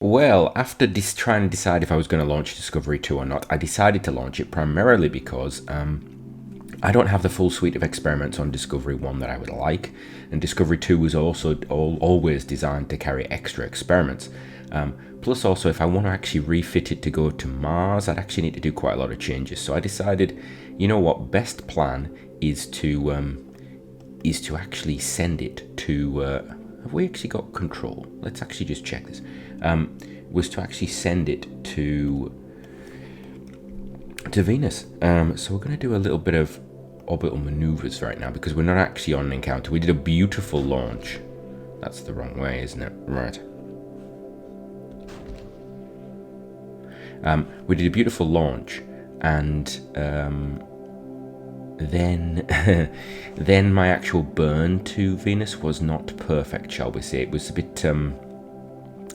Well, after trying to decide if I was going to launch Discovery 2 or not, I decided to launch it primarily because I don't have the full suite of experiments on Discovery 1 that I would like, and Discovery 2 was also always designed to carry extra experiments. Plus also, if I want to actually refit it to go to Mars, I'd actually need to do quite a lot of changes. So I decided, you know what, best plan is to actually send it to... have we actually got control? Let's actually just check this. Was to actually send it to Venus. So we're going to do a little bit of orbital maneuvers right now because we're not actually on an encounter. We did a beautiful launch. That's the wrong way, isn't it? Right. We did a beautiful launch, and then my actual burn to Venus was not perfect, shall we say. It was a bit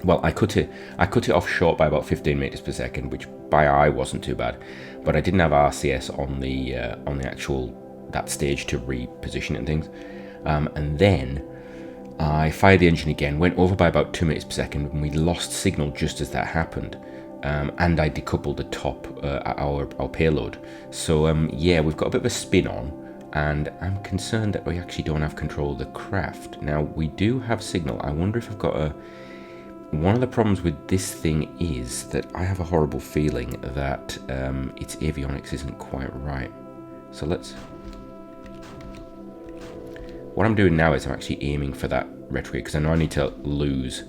well, I cut it off short by about 15 meters per second, which by eye wasn't too bad, but I didn't have RCS on the actual that stage to reposition it and things. And then I fired the engine again, went over by about 2 meters per second, and we lost signal just as that happened. And I decoupled the top our payload. So yeah, we've got a bit of a spin on, and I'm concerned that we actually don't have control of the craft. Now we do have signal. I wonder if I've got a... One of the problems with this thing is that I have a horrible feeling that its avionics isn't quite right. So let's... What I'm doing now is I'm actually aiming for that retrograde because I know I need to lose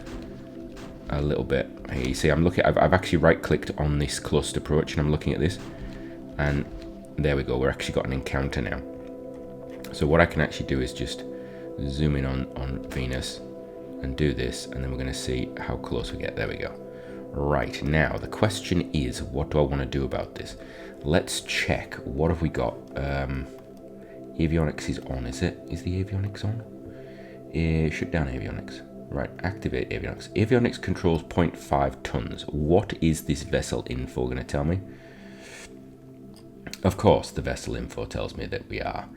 a little bit. Here you see I'm looking, I've actually right clicked on this cluster approach and I'm looking at this, and there we go, we're actually got an encounter now. So what I can actually do is just zoom in on Venus and do this, and then we're going to see how close we get. There we go. Right, now the question is, what do I want to do about this? Let's check. What have we got? Avionics is on, is it? Is the avionics on? Shut down avionics. Right, activate avionics. Avionics controls 0.5 tons. What is this vessel info going to tell me? Of course, the vessel info tells me that we are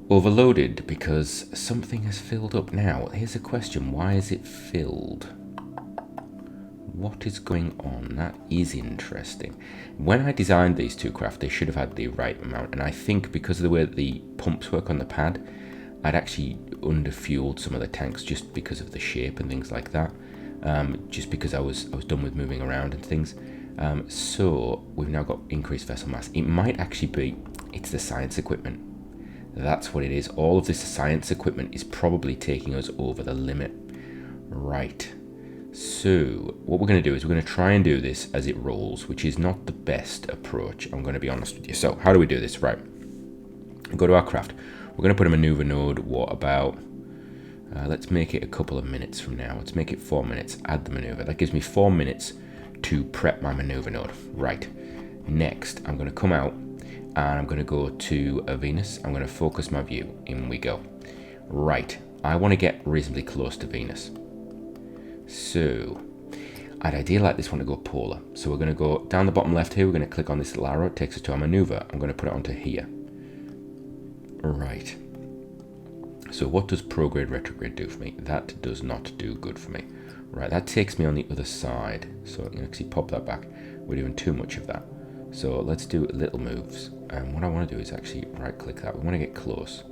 overloaded because something has filled up. Now, here's a question. Why is it filled? What is going on? That is interesting. When I designed these two craft, they should have had the right amount. And I think because of the way that the pumps work on the pad, I'd actually underfueled some of the tanks just because of the shape and things like that. Just because I was done with moving around and things. So we've now got increased vessel mass. It might actually be, it's the science equipment. That's what it is. All of this science equipment is probably taking us over the limit. Right. So what we're going to do is we're going to try and do this as it rolls, which is not the best approach, I'm going to be honest with you. So how do we do this? Right. Go to our craft. We're going to put a maneuver node. What about, let's make it a couple of minutes from now. Let's make it 4 minutes. Add the maneuver. That gives me 4 minutes to prep my maneuver node. Right. Next, I'm going to come out and I'm going to go to Venus. I'm going to focus my view. In we go. Right. I want to get reasonably close to Venus. So I'd ideally like this one to go polar. So we're going to go down the bottom left here. We're going to click on this little arrow. It takes us to our maneuver. I'm going to put it onto here. Right. So what does prograde retrograde do for me? That does not do good for me. Right, that takes me on the other side. So I can actually pop that back. We're doing too much of that. So let's do little moves. And what I want to do is actually right click that. We want to get close.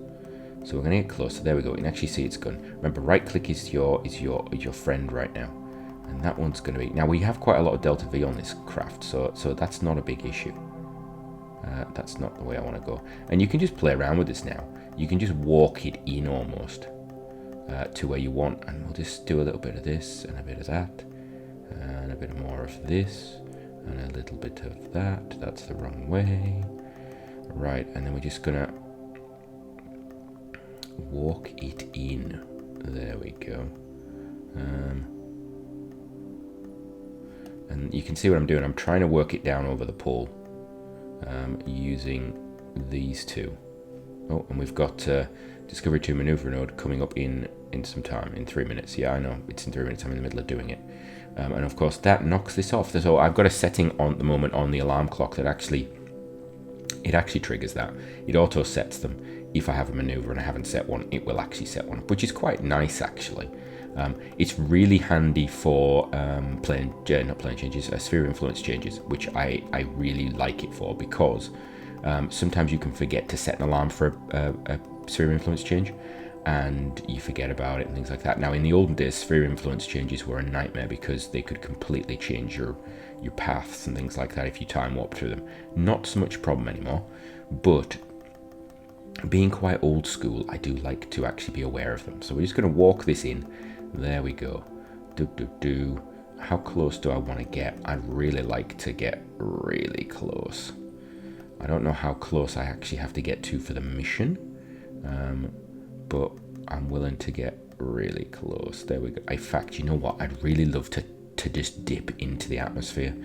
So we're going to get close. So there we go. You can actually see it's gone. Remember, right click is your friend right now. And that one's going to be... Now we have quite a lot of delta V on this craft. So that's not a big issue. That's not the way I want to go. And you can just play around with this now. You can just walk it in almost to where you want. And we'll just do a little bit of this and a bit of that. And a bit more of this. And a little bit of that. That's the wrong way. Right, and then we're just going to walk it in. There we go. And you can see what I'm doing. I'm trying to work it down over the pole. Using these two. Oh, and we've got Discovery 2 maneuver node coming up in some time, in 3 minutes. Yeah, I know, it's in 3 minutes, I'm in the middle of doing it. And of course that knocks this off. So I've got a setting on the moment on the alarm clock that actually triggers that. It auto sets them. If I have a maneuver and I haven't set one, it will actually set one, which is quite nice actually. It's really handy for not plane changes, sphere influence changes, which I really like it for, because sometimes you can forget to set an alarm for a sphere influence change, and you forget about it and things like that. Now, in the olden days, sphere influence changes were a nightmare because they could completely change your paths and things like that if you time warp through them. Not so much a problem anymore, but being quite old school, I do like to actually be aware of them. So we're just going to walk this in. There we go. How close do I want to get? I'd really like to get really close. I don't know how close I actually have to get to for the mission, but I'm willing to get really close. There we go. In fact, you know what? I'd really love to just dip into the atmosphere.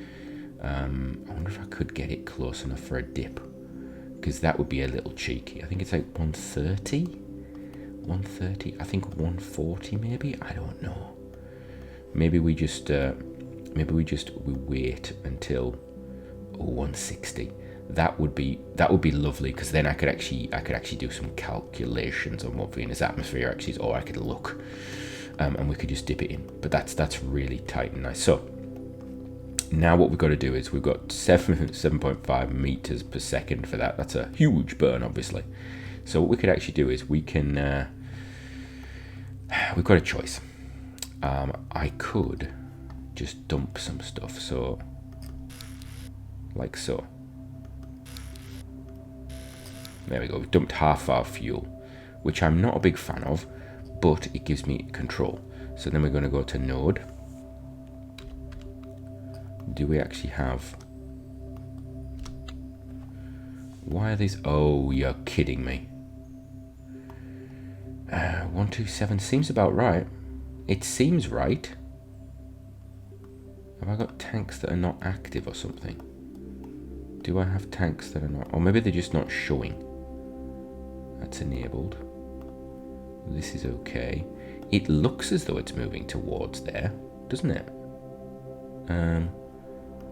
I wonder if I could get it close enough for a dip, because that would be a little cheeky. I think it's like 130. I think 140 maybe. I don't know. Maybe we just we wait until 160. That would be lovely, because then I could actually do some calculations on what Venus atmosphere actually is, or I could look, and we could just dip it in. But that's really tight and nice. So now what we've got to do is we've got 7.5 meters per second for that. That's a huge burn, obviously. So what we could actually do is we can we've got a choice. I could just dump some stuff, so like so. There we go, we've dumped half our fuel, which I'm not a big fan of, but it gives me control. So then we're going to go to node. Do we actually have... Why are these... Oh, you're kidding me. 127 seems about right. It seems right. Have I got tanks that are not active or something? Do I have tanks that are not... Or maybe they're just not showing. That's enabled. This is okay. It looks as though it's moving towards there, doesn't it?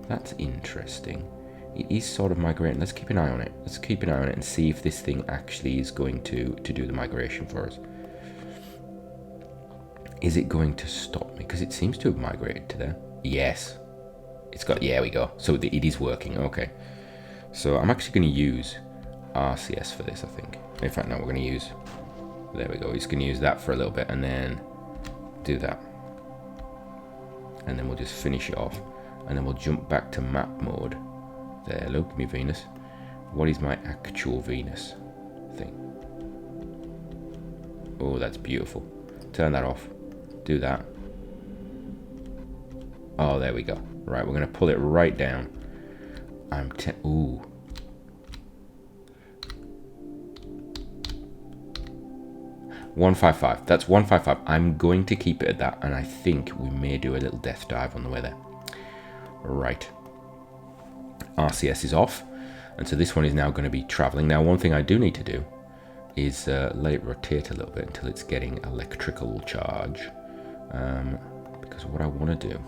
That's interesting. It is sort of migrating. Let's keep an eye on it. Let's keep an eye on it and see if this thing actually is going to do the migration for us. Is it going to stop me? Because it seems to have migrated to there. Yes. It's got... Yeah, we go. So it is working. Okay. So I'm actually going to use RCS for this, I think. In fact, no, we're going to use... There we go. He's going to use that for a little bit and then do that. And then we'll just finish it off. And then we'll jump back to map mode. There, look, me Venus. What is my actual Venus thing? Oh, that's beautiful. Turn that off. Do that. Oh, there we go. Right, we're going to pull it right down. Ooh. $155. That's $155. I'm going to keep it at that, and I think we may do a little death dive on the way there. Right. RCS is off, and so this one is now going to be traveling. Now, one thing I do need to do is let it rotate a little bit until it's getting electrical charge, because what I want to do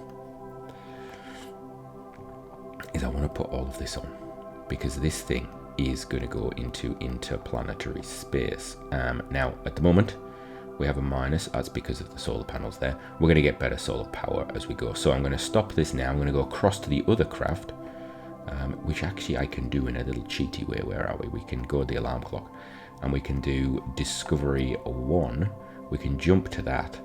is I want to put all of this on, because this thing is going to go into interplanetary space. Now, at the moment, we have a minus. That's because of the solar panels there. We're going to get better solar power as we go. So I'm going to stop this now. I'm going to go across to the other craft, which actually I can do in a little cheaty way. Where are we? We can go the alarm clock, and we can do Discovery 1. We can jump to that,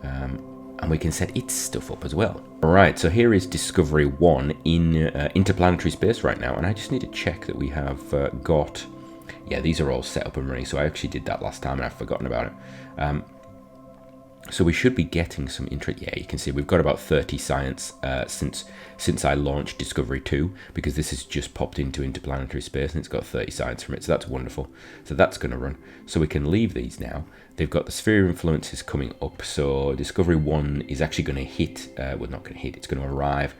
and we can set its stuff up as well. Alright, so here is Discovery 1 in interplanetary space right now, and I just need to check that we have got... Yeah, these are all set up and running, so I actually did that last time and I've forgotten about it. So we should be getting some interest. Yeah, you can see we've got about 30 science since I launched Discovery 2, because this has just popped into interplanetary space and it's got 30 science from it, so that's wonderful. So that's going to run. So we can leave these now. They've got the sphere influences coming up, so Discovery 1 is actually going to hit, well, not going to hit, it's going to arrive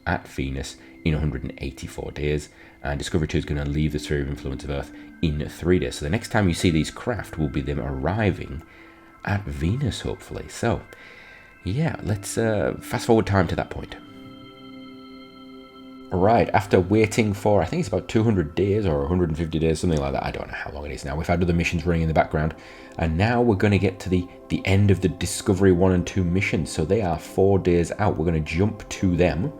at Venus in 184 days, and Discovery 2 is going to leave the sphere of influence of Earth in 3 days. So the next time you see these craft will be them arriving at Venus, hopefully. So, yeah, let's fast forward time to that point. Right, after waiting for, I think it's about 200 days or 150 days, something like that. I don't know how long it is now. We've had other missions running in the background. And now we're going to get to the end of the Discovery 1 and 2 missions. So they are 4 days out. We're going to jump to them.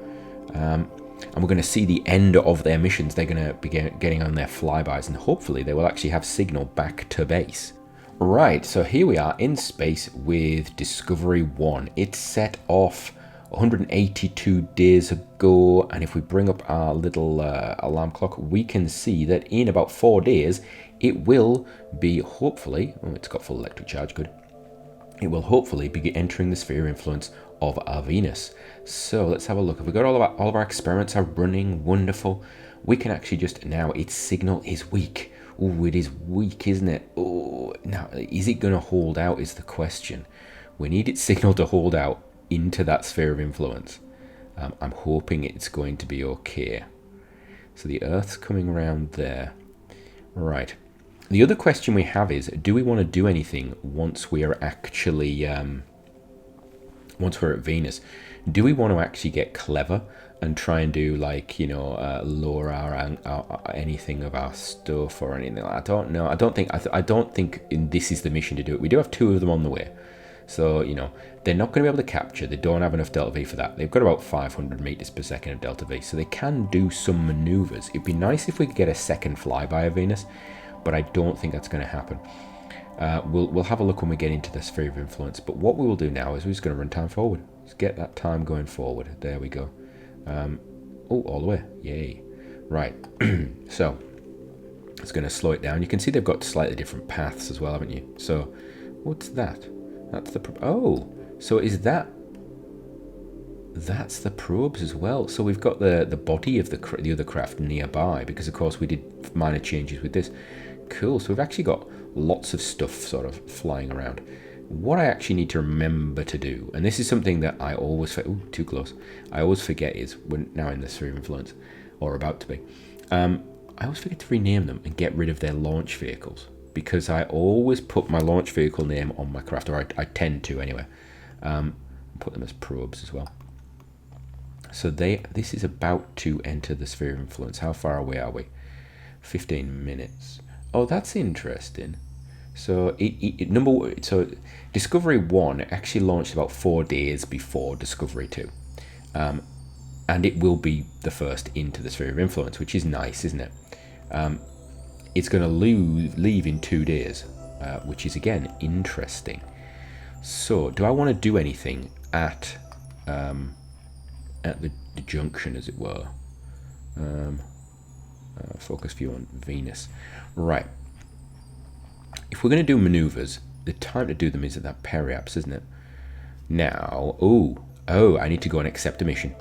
And we're going to see the end of their missions. They're going to be getting on their flybys. And hopefully they will actually have signal back to base. Right, so here we are in space with Discovery 1. It's set off 182 days ago, and if we bring up our little alarm clock, we can see that in about 4 days it will be hopefully, oh, it's got full electric charge, good, it will hopefully be entering the sphere influence of our Venus. So let's have a look. Have we got all of our experiments are running? Wonderful. We can actually just now, its signal is weak. Oh, it is weak, isn't it? Oh, now is it going to hold out is the question. We need its signal to hold out into that sphere of influence. I'm hoping it's going to be okay. So the Earth's coming around there. Right. The other question we have is, do we want to do anything once we are actually, once we're at Venus? Do we want to actually get clever and try and do, like, you know, lower our anything of our stuff or anything? I don't know. I don't think this is the mission to do it. We do have 2 of them on the way. So, you know, they're not going to be able to capture. They don't have enough delta V for that. They've got about 500 meters per second of delta V, so they can do some maneuvers. It'd be nice if we could get a second flyby of Venus, but I don't think that's going to happen. We'll have a look when we get into the sphere of influence. But what we will do now is we're just going to run time forward. Let's get that time going forward. There we go. Oh, all the way. Yay. Right. So it's going to slow it down. You can see they've got slightly different paths as well, haven't you? So what's that? That's the oh, so is that's the probes as well. So we've got the body of the other craft nearby, because of course we did minor changes with this. Cool. So we've actually got lots of stuff sort of flying around. What I actually need to remember to do, and this is something that I always too close. I always forget is when now in the sphere of influence, or about to be. I always forget to rename them and get rid of their launch vehicles, because I always put my launch vehicle name on my craft, or I tend to anyway. Put them as probes as well. So this is about to enter the sphere of influence. How far away are we? 15 minutes. Oh, that's interesting. So so Discovery 1 actually launched about 4 days before Discovery 2. And it will be the first into the sphere of influence, which is nice, isn't it? It's going to leave in 2 days, which is again interesting. So, do I want to do anything at the junction, as it were? Focus view on Venus. Right. If we're going to do maneuvers, the time to do them is at that periapse, isn't it? Now, oh, I need to go and accept a mission.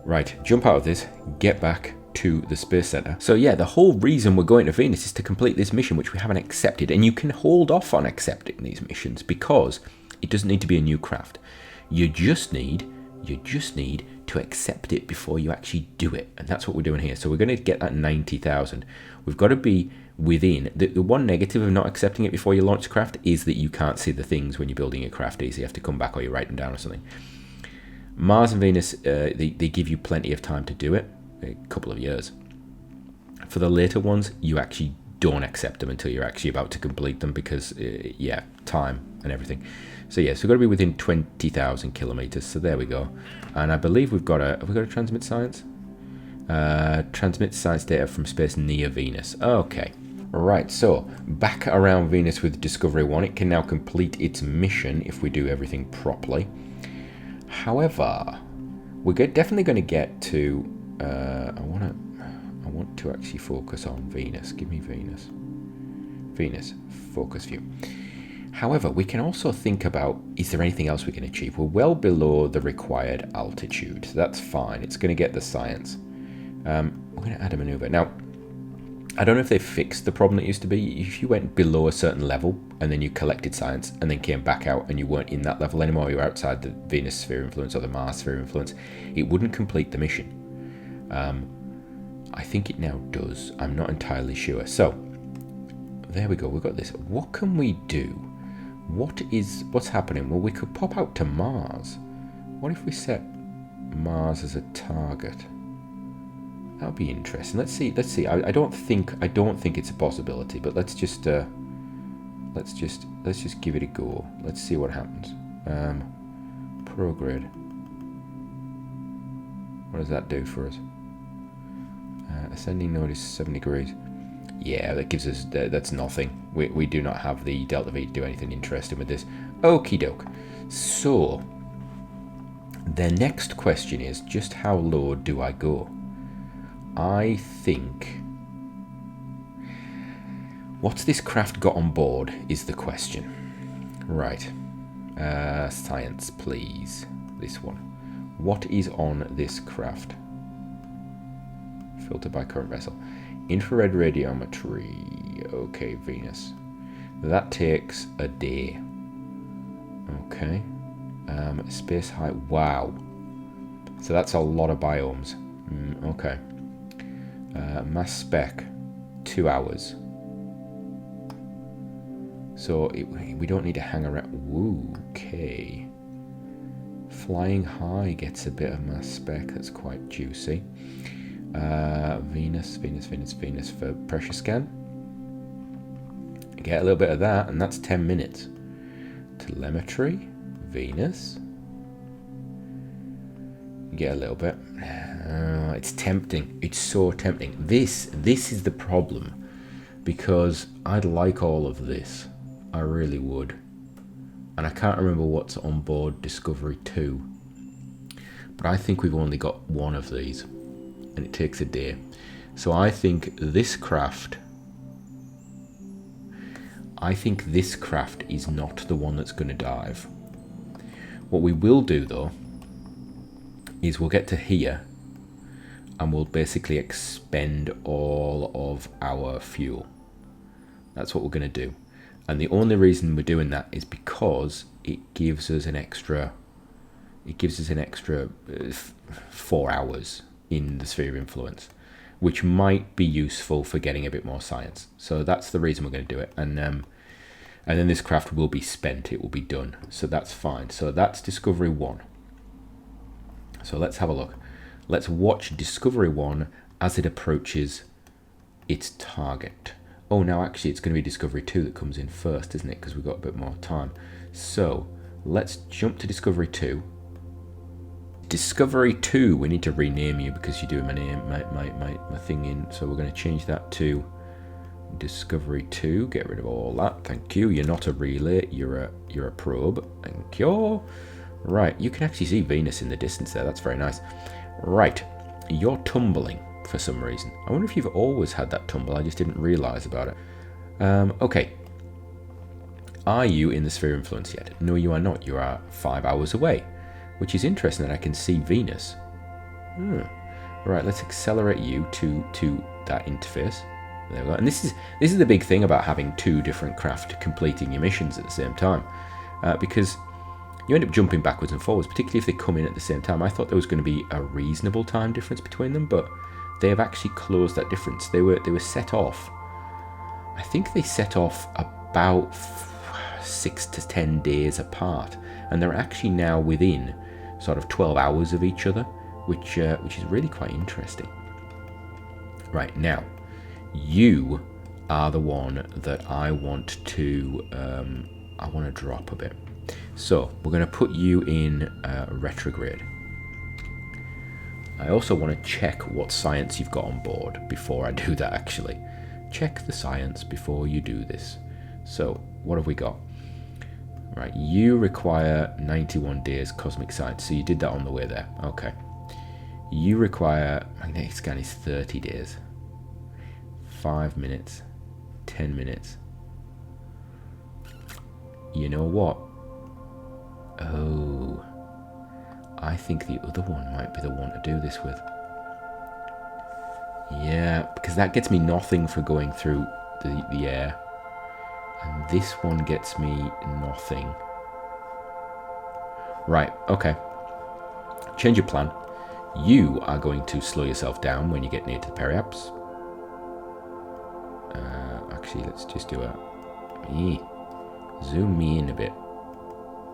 Right, jump out of this, get back to the Space Center. So yeah, the whole reason we're going to Venus is to complete this mission, which we haven't accepted. And you can hold off on accepting these missions because it doesn't need to be a new craft. You just need to accept it before you actually do it. And that's what we're doing here. So we're going to get that 90,000. We've got to be within. The one negative of not accepting it before you launch the craft is that you can't see the things when you're building your craft easy. You have to come back or you write them down or something. Mars and Venus, they give you plenty of time to do it. A couple of years. For the later ones, you actually don't accept them until you're actually about to complete them because, yeah, time and everything. So yes, we've got to be within 20,000 kilometers. So there we go. And I believe have we got a transmit science? Transmit science data from space near Venus. Okay. Right, so back around Venus with Discovery 1. It can now complete its mission if we do everything properly. However, we're definitely going to get to... I want to actually focus on Venus. Give me Venus. Venus, focus view. However, we can also think about, is there anything else we can achieve? We're well below the required altitude. So that's fine. It's going to get the science. We're going to add a maneuver. Now, I don't know if they fixed the problem that used to be. If you went below a certain level and then you collected science and then came back out and you weren't in that level anymore, you were outside the Venus sphere influence or the Mars sphere influence, it wouldn't complete the mission. I think it now does. I'm not entirely sure. So, there we go. We've got this. What can we do? What's happening? Well, we could pop out to Mars. What if we set... Mars as a target. That would be interesting. Let's see. Let's see. I don't think it's a possibility, but let's just give it a go. Let's see what happens. Prograde. What does that do for us? Ascending node is 7 degrees. Yeah, that gives us, that's nothing. We do not have the delta V to do anything interesting with this. Okie doke. So, the next question is, just how low do I go? I think... What's this craft got on board is the question. Right. Science, please. This one. What is on this craft? Filtered by current vessel. Infrared radiometry. Okay, Venus. That takes a day. Okay. Space height. Wow. So that's a lot of biomes. Okay. Mass spec. 2 hours. So we don't need to hang around. Woo, okay. Flying high gets a bit of mass spec. That's quite juicy. Venus for pressure scan. Get a little bit of that, and that's 10 minutes. Telemetry, Venus. Get a little bit. It's tempting. It's so tempting. This is the problem, because I'd like all of this. I really would. And I can't remember what's on board Discovery 2. But I think we've only got one of these. And it takes a day. So I think this craft is not the one that's going to dive. What we will do though is we'll get to here and we'll basically expend all of our fuel. That's what we're going to do. And the only reason we're doing that is because it gives us an extra 4 hours in the sphere of influence, which might be useful for getting a bit more science. So that's the reason we're going to do it. And then this craft will be spent, it will be done. So that's fine. So that's Discovery 1. So let's have a look. Let's watch Discovery 1 as it approaches its target. Oh, now actually it's going to be Discovery 2 that comes in first, isn't it? Because we've got a bit more time. So let's jump to Discovery 2. Discovery 2, we need to rename you because you're doing my name, my thing in. So we're going to change that to Discovery 2. Get rid of all that. Thank you. You're not a relay. You're a probe. Thank you. Right. You can actually see Venus in the distance there. That's very nice. Right. You're tumbling for some reason. I wonder if you've always had that tumble. I just didn't realize about it. Okay. Are you in the sphere of influence yet? No, you are not. You are 5 hours away, which is interesting that I can see Venus. Right, let's accelerate you to that interface. There we go. And this is the big thing about having two different craft completing your missions at the same time, because you end up jumping backwards and forwards, particularly if they come in at the same time. I thought there was going to be a reasonable time difference between them, but they have actually closed that difference. They were set off. I think they set off about 6 to 10 days apart, and they're actually now within sort of 12 hours of each other, which is really quite interesting. Right, now you are the one that I want to drop a bit. So we're going to put you in retrograde. I also want to check what science you've got on board before I do that, actually. Check the science before you do this. So what have we got? Right, you require 91 days cosmic science, so you did that on the way there. Okay. You require, magnetic scan is 30 days. 5 minutes. 10 minutes. You know what? Oh, I think the other one might be the one to do this with. Yeah, because that gets me nothing for going through the air. And this one gets me nothing. Right, okay. Change your plan. You are going to slow yourself down when you get near to the periaps. Actually, let's just do a... zoom me in a bit.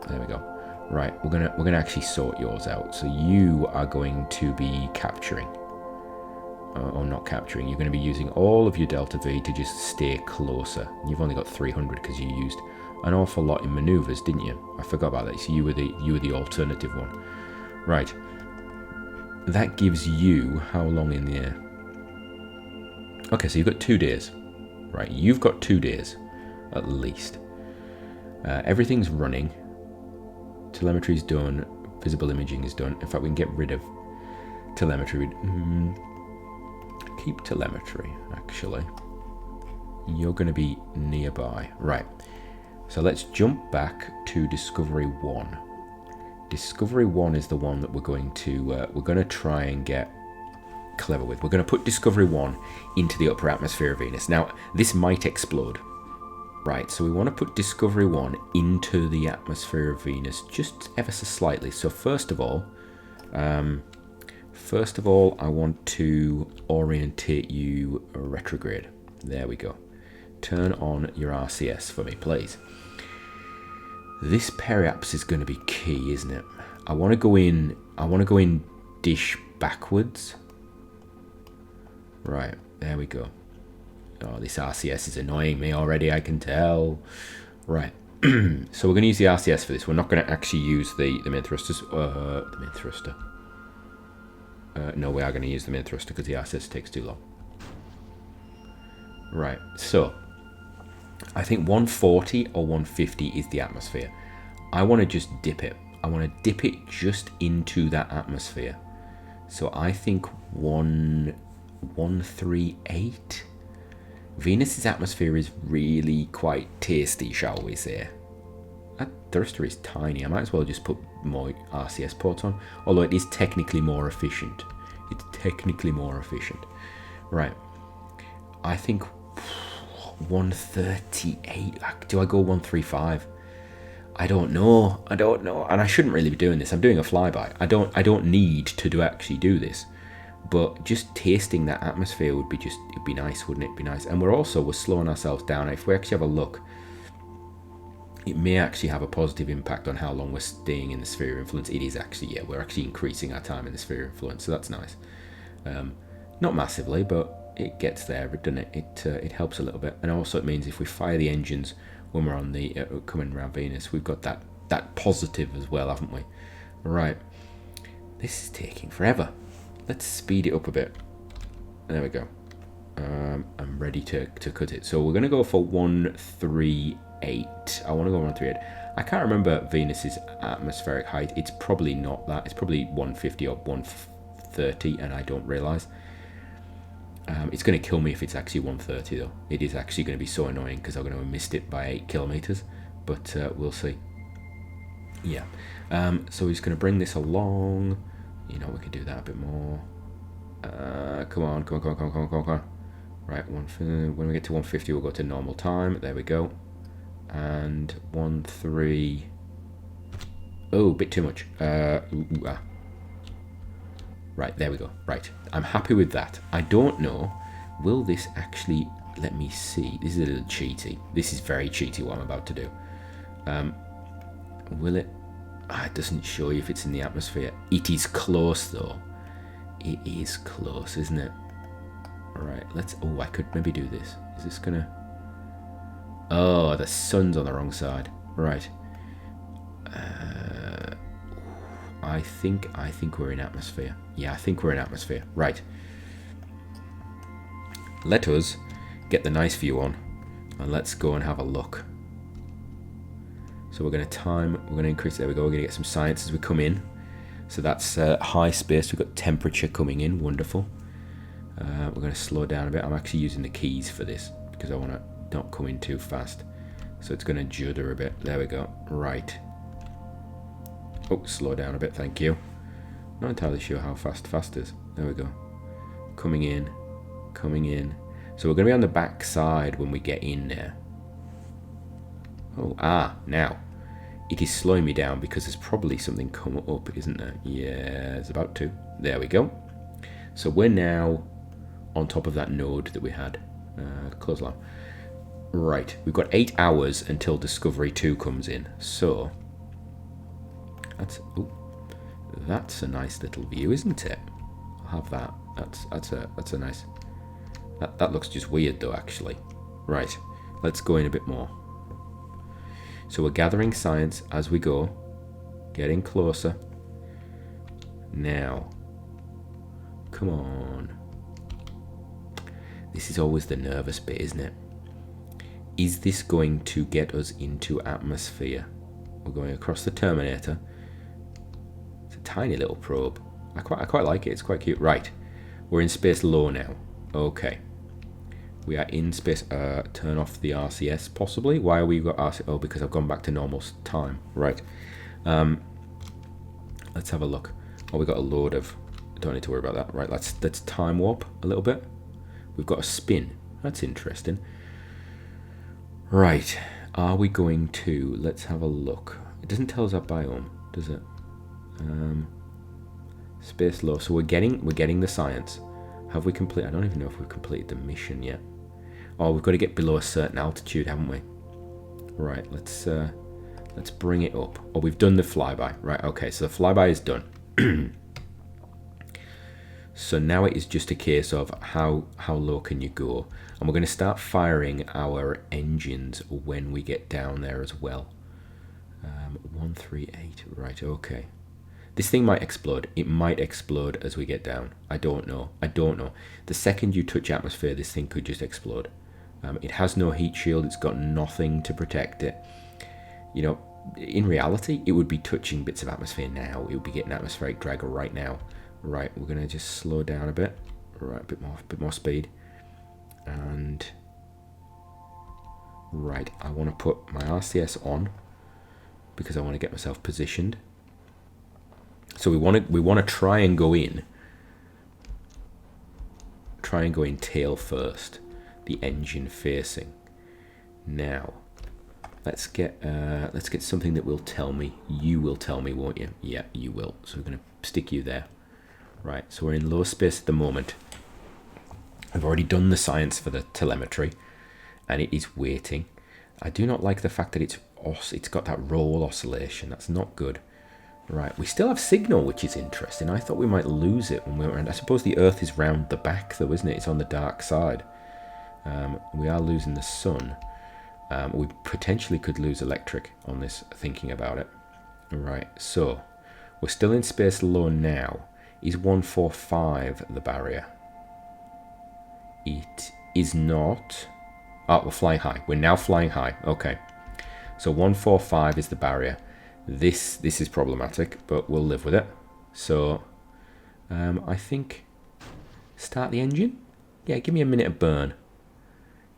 There we go. Right, we're gonna actually sort yours out. So you are going to be capturing, or not capturing. You're going to be using all of your delta V to just stay closer. You've only got 300 because you used an awful lot in maneuvers, didn't you? I forgot about that. So you were the alternative one, right? That gives you how long in the air? Okay, so you've got 2 days, right? You've got 2 days at least. Everything's running. Telemetry's done. Visible imaging is done. In fact, we can get rid of telemetry. Keep telemetry, actually. You're going to be nearby. Right. So let's jump back to Discovery 1. Discovery 1 is the one that we're going to try and get clever with. We're going to put Discovery 1 into the upper atmosphere of Venus. Now, this might explode. Right, so we want to put Discovery 1 into the atmosphere of Venus just ever so slightly. So first of all, I want to orientate you retrograde. There we go. Turn on your RCS for me, please. This periapse is going to be key, isn't it? I want to go in dish backwards. Right, there we go. Oh, this RCS is annoying me already, I can tell. Right, so we're going to use the RCS for this. We're not going to actually use the main thrusters. The main thruster. No, we are going to use the main thruster because the RCS takes too long. Right, so I think 140 or 150 is the atmosphere. I want to just dip it. I want to dip it just into that atmosphere. So I think 138. Venus's atmosphere is really quite tasty, shall we say. That thruster is tiny. I might as well just put more RCS ports on, although it is technically more efficient. It's technically more efficient. Right. I think 138. Do I go 135? I don't know. And I shouldn't really be doing this. I'm doing a flyby. I don't need to actually do this. But just tasting that atmosphere would be it'd be nice, wouldn't it? Be nice. And we're slowing ourselves down. If we actually have a look, it may actually have a positive impact on how long we're staying in the sphere of influence. It is actually, yeah, we're actually increasing our time in the sphere of influence, so that's nice. Not massively, but it gets there, doesn't it? It helps a little bit. And also it means if we fire the engines when we're on the coming around Venus, we've got that positive as well, haven't we? Right. This is taking forever. Let's speed it up a bit. There we go. I'm ready to cut it. So we're going to go for 138. I want to go 138. I can't remember Venus's atmospheric height. It's probably not that. It's probably 150 or 130, and I don't realise. It's going to kill me if it's actually 130, though. It is actually going to be so annoying because I'm going to have missed it by 8 kilometres. But we'll see. Yeah. So he's going to bring this along. You know, we could do that a bit more. Come on. Right, when we get to 150, we'll go to normal time. There we go. And 13. Oh, a bit too much. Right, there we go. Right, I'm happy with that. I don't know. Will this actually let me see? This is a little cheaty. This is very cheaty what I'm about to do. Will it? It doesn't show you if it's in the atmosphere. It is close though. It is close, isn't it? Alright, let's... Oh, I could maybe do this. Is this gonna... Oh, the sun's on the wrong side. Right. I think we're in atmosphere. Yeah, I think we're in atmosphere. Right. Let us get the nice view on. And let's go and have a look. So we're going to increase, there we go, we're going to get some science as we come in. So that's high space, we've got temperature coming in, wonderful. We're going to slow down a bit. I'm actually using the keys for this because I want to not come in too fast. So it's going to judder a bit, there we go, right. Oh, slow down a bit, thank you. Not entirely sure how fast is, there we go. Coming in. So we're going to be on the back side when we get in there. Oh, now. It is slowing me down because there's probably something come up, isn't there? Yeah, it's about to. There we go. So we're now on top of that node that we had. Close alarm. Right, we've got 8 hours until Discovery 2 comes in. So That's a nice little view, isn't it? I'll have that. That's a nice. That looks just weird though, actually. Right, let's go in a bit more. So we're gathering science as we go, getting closer. Now, come on. This is always the nervous bit, isn't it? Is this going to get us into atmosphere? We're going across the Terminator. It's a tiny little probe. I quite like it. It's quite cute. Right, we're in space low now. Okay, we are in space. Turn off the RCS possibly. Why are we got RCS? Oh, because I've gone back to normal time. Right. Let's have a look. Oh, we got a load of. Don't need to worry about that. Right. Let's time warp a little bit. We've got a spin. That's interesting. Right. Are we going to? Let's have a look. It doesn't tell us our biome, does it? Space low. So we're getting the science. Have we completed? I don't even know if we've completed the mission yet. Oh, we've got to get below a certain altitude, haven't we? Right. Let's bring it up. Oh, we've done the flyby. Right. Okay. So the flyby is done. So now it is just a case of how low can you go, and we're going to start firing our engines when we get down there as well. 138. Right. Okay. This thing might explode. It might explode as we get down. I don't know. The second you touch atmosphere, this thing could just explode. It has no heat shield. It's got nothing to protect it. You know, in reality, it would be touching bits of atmosphere now. It would be getting atmospheric drag right now. Right, we're going to just slow down a bit. Right, a bit more speed. And right, I want to put my RCS on because I want to get myself positioned. So we want to try and go in tail first, the engine facing. Now, let's get something that will tell me. You will tell me, won't you? Yeah, you will. So we're going to stick you there. Right, so we're in low space at the moment. I've already done the science for the telemetry, and it is waiting. I do not like the fact that it's got that roll oscillation. That's not good. Right, we still have signal, which is interesting. I thought we might lose it when we were around. I suppose the Earth is round the back, though, isn't it? It's on the dark side. We are losing the sun. We potentially could lose electric on this, thinking about it. Right, so we're still in space low now. Is 145 the barrier? It is not. Oh, we're flying high. We're now flying high. Okay. So 145 is the barrier. This is problematic, but we'll live with it. So I think start the engine. Yeah, give me a minute of burn.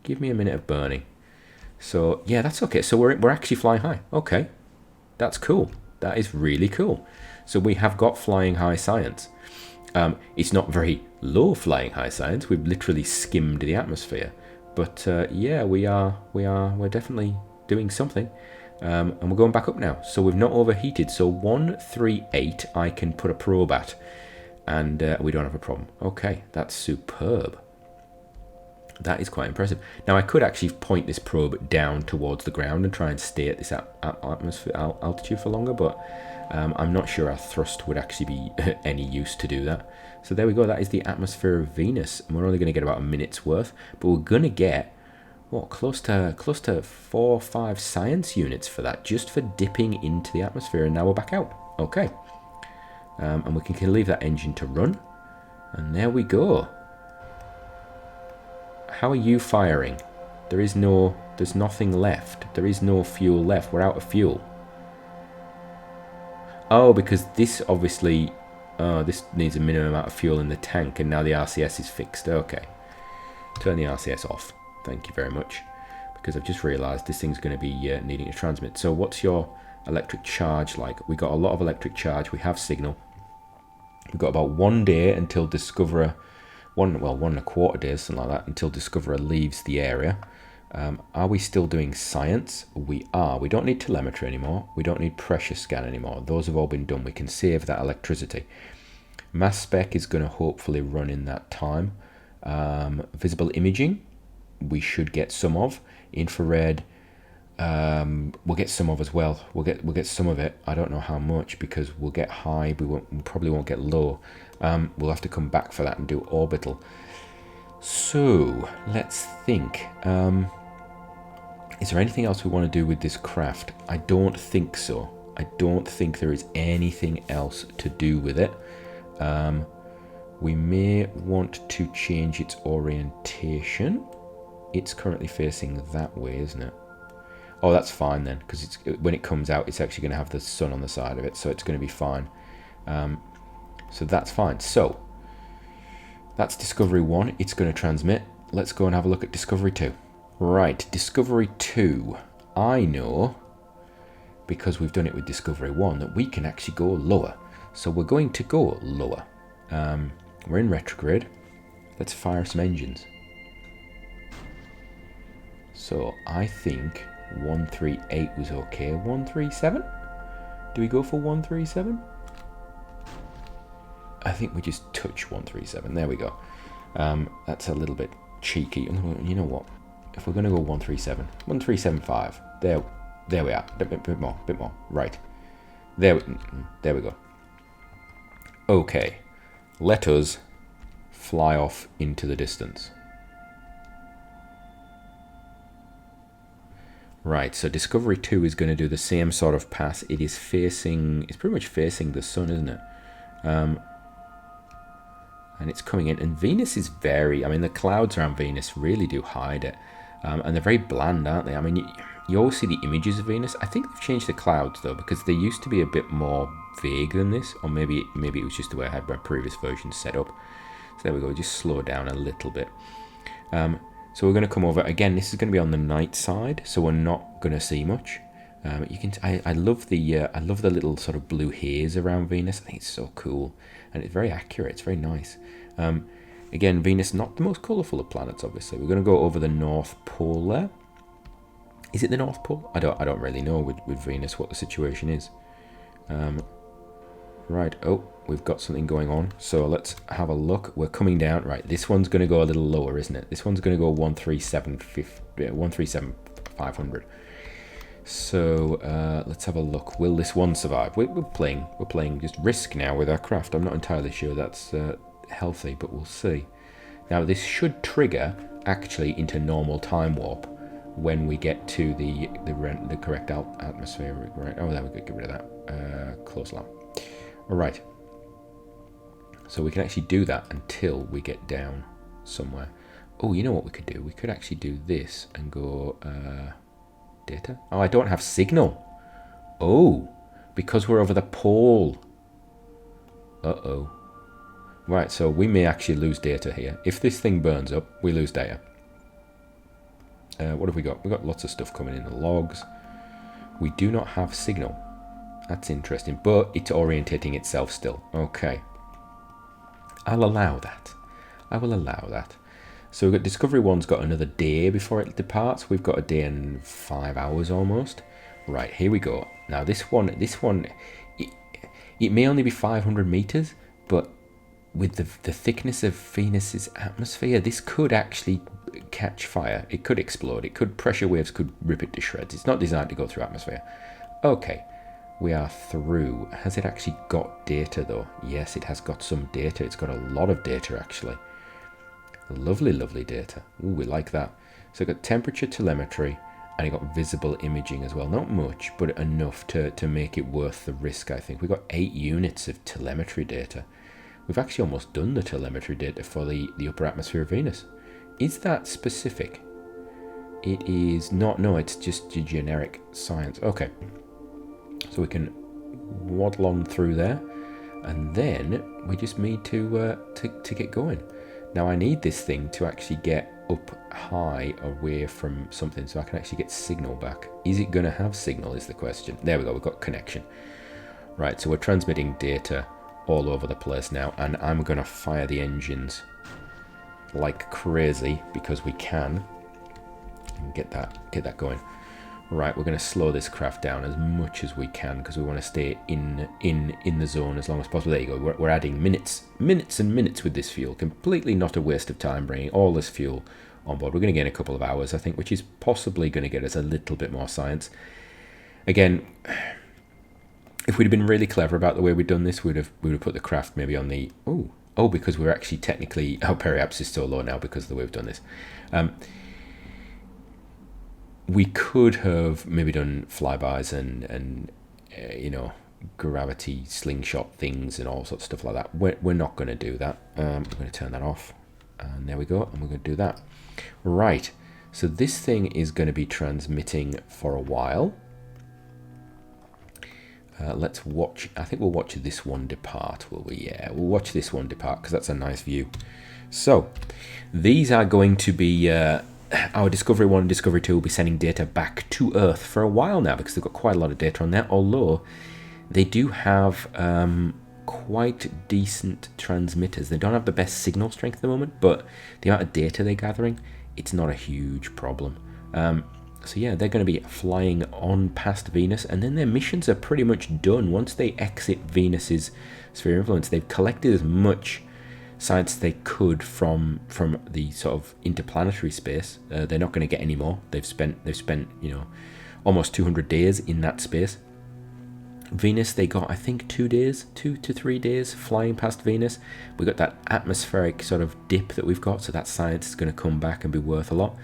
Give me a minute of burning. So yeah, that's okay. So we're actually flying high. Okay. That's cool. That is really cool. So we have got flying high science. It's not very low flying high science. We've literally skimmed the atmosphere. But yeah, we're definitely doing something. And we're going back up now. So we've not overheated. So 138 I can put a probe at. And we don't have a problem. Okay, that's superb. That is quite impressive. Now I could actually point this probe down towards the ground and try and stay at this atmosphere altitude for longer, but I'm not sure our thrust would actually be any use to do that. So there we go. That is the atmosphere of Venus, and we're only going to get about a minute's worth, but we're going to get what, close to 4 or 5 science units for that, just for dipping into the atmosphere. And now we're back out. Okay, and we can leave that engine to run, and there we go. How are you firing? There's nothing left. There is no fuel left. We're out of fuel. Oh, because this obviously, this needs a minimum amount of fuel in the tank, and now the RCS is fixed. Okay. Turn the RCS off. Thank you very much. Because I've just realised this thing's going to be needing to transmit. So what's your electric charge like? We got a lot of electric charge. We have signal. We've got about 1 day until Discoverer, 1.25 days, something like that, until Discoverer leaves the area. Are we still doing science? We are. We don't need telemetry anymore. We don't need pressure scan anymore. Those have all been done. We can save that electricity. Mass spec is going to hopefully run in that time. Visible imaging, we should get some of. Infrared, we'll get some of as well. We'll get some of it. I don't know how much, because we'll get high. We probably won't get low. We'll have to come back for that and do orbital. So let's think. Is there anything else we want to do with this craft? I don't think so. I don't think there is anything else to do with it. We may want to change its orientation. It's currently facing that way, isn't it? Oh, that's fine then, because when it comes out, it's actually going to have the sun on the side of it, so it's going to be fine. So that's fine. So that's Discovery 1. It's going to transmit. Let's go and have a look at Discovery 2. Right, Discovery 2. I know, because we've done it with Discovery 1, that we can actually go lower. So we're going to go lower. We're in retrograde. Let's fire some engines. So I think 138 was okay. 137? Do we go for 137? I think we just touch 137. There we go. That's a little bit cheeky. You know what? If we're going to go 137, 1375. There we are. Bit more. Right. There we go. Okay. Let us fly off into the distance. Right, so Discovery 2 is going to do the same sort of path. It's pretty much facing the sun, isn't it? And it's coming in. And Venus is the clouds around Venus really do hide it. And they're very bland, aren't they? I mean, you always see the images of Venus. I think they've changed the clouds, though, because they used to be a bit more vague than this. Or maybe it was just the way I had my previous version set up. So there we go, just slow down a little bit. So we're going to come over again. This is going to be on the night side, so we're not going to see much. I love the little sort of blue haze around Venus. I think it's so cool, and it's very accurate. It's very nice. Again, Venus not the most colourful of planets. Obviously, we're going to go over the North Pole there. Is it the North Pole? I don't really know with Venus what the situation is. Right. Oh, we've got something going on. So let's have a look. We're coming down. Right. This one's going to go a little lower, isn't it? This one's going to go 137,500. So let's have a look. Will this one survive? We're playing just risk now with our craft. I'm not entirely sure that's healthy, but we'll see. Now this should trigger actually into normal time warp when we get to the correct atmosphere. Right. Oh, there we go. Get rid of that. Close alarm. All right. So we can actually do that until we get down somewhere. Oh, you know what we could do? We could actually do this and go data. Oh, I don't have signal. Oh, because we're over the pole. Uh-oh. Right, so we may actually lose data here. If this thing burns up, we lose data. What have we got? We've got lots of stuff coming in the logs. We do not have signal. That's interesting, but it's orientating itself still. Okay. I'll allow that. I will allow that. So we've got Discovery 1's got another day before it departs. We've got a day and 5 hours almost. Right, here we go. Now this one, it may only be 500 meters, but with the thickness of Venus's atmosphere, this could actually catch fire. It could explode. Pressure waves could rip it to shreds. It's not designed to go through atmosphere. Okay. We are through. Has it actually got data though? Yes, it has got some data. It's got a lot of data actually. Lovely, lovely data. Ooh, we like that. So it got temperature telemetry and it got visible imaging as well. Not much, but enough to make it worth the risk, I think. We got 8 units of telemetry data. We've actually almost done the telemetry data for the upper atmosphere of Venus. Is that specific? It is not. No, it's just generic science. Okay. So we can waddle on through there, and then we just need to get going. Now I need this thing to actually get up high away from something, so I can actually get signal back. Is it going to have signal is the question. There we go, we've got connection. Right, so we're transmitting data all over the place now, and I'm going to fire the engines like crazy because we can, and get that going. Right, we're going to slow this craft down as much as we can because we want to stay in the zone as long as possible. There you go. We're adding minutes and minutes with this fuel. Completely not a waste of time bringing all this fuel on board. We're going to gain a couple of hours, I think, which is possibly going to get us a little bit more science. Again, if we'd have been really clever about the way we'd done this, we would have put the craft maybe on the... Oh, because we're actually technically... Our periapsis is so low now because of the way we've done this. We could have maybe done flybys and you know, gravity slingshot things and all sorts of stuff like that. We're not going to do that. I'm going to turn that off. And there we go. And we're going to do that. Right. So this thing is going to be transmitting for a while. Let's watch. I think we'll watch this one depart, will we? Yeah, we'll watch this one depart because that's a nice view. So these are going to be our Discovery 1 and Discovery 2 will be sending data back to Earth for a while now because they've got quite a lot of data on there, although they do have quite decent transmitters. They don't have the best signal strength at the moment, but the amount of data they're gathering, it's not a huge problem. So yeah, they're going to be flying on past Venus, and then their missions are pretty much done. Once they exit Venus's sphere of influence, they've collected as much science they could from the sort of interplanetary space. They're not going to get any more. They've spent you know, almost 200 days in that space. Venus, they got, I think, 2 to 3 days flying past Venus. We got that atmospheric sort of dip that we've got, so that science is going to come back and be worth a lot.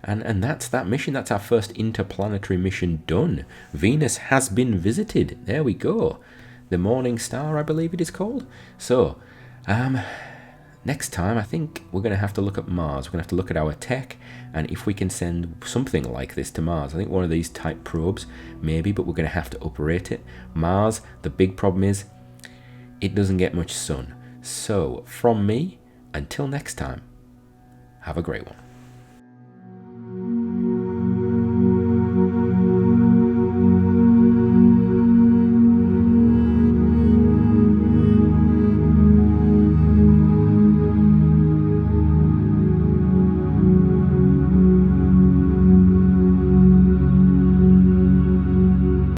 And that's that mission. That's our first interplanetary mission done. Venus has been visited. There we go. The Morning Star, I believe it is called. So, next time, I think we're going to have to look at Mars. We're going to have to look at our tech and if we can send something like this to Mars. I think one of these type probes, maybe, but we're going to have to operate it. Mars, the big problem is it doesn't get much sun. So, from me, until next time, have a great one.